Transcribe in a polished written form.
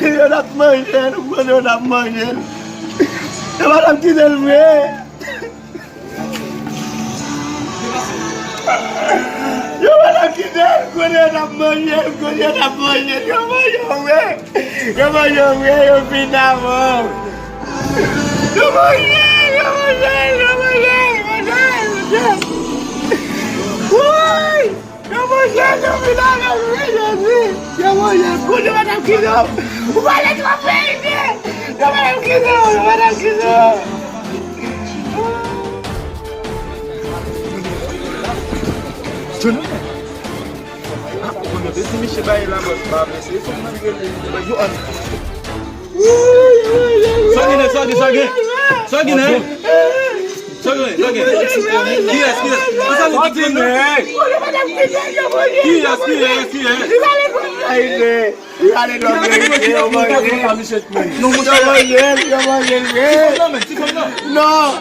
Eu não manjando, quando eu não manjando. Eu não quero ver. Eu não quero quando eu não manjando, quando eu não manjando. Eu vou ver, eu fiz na mão. Eu manjei. Ui! Eu manjei no final da vida, eu manjei, quando eu não quis não. O valente vai perder. Eu não quis não. Quando esse me chegar lá, você isso não me Sogue, né? Não,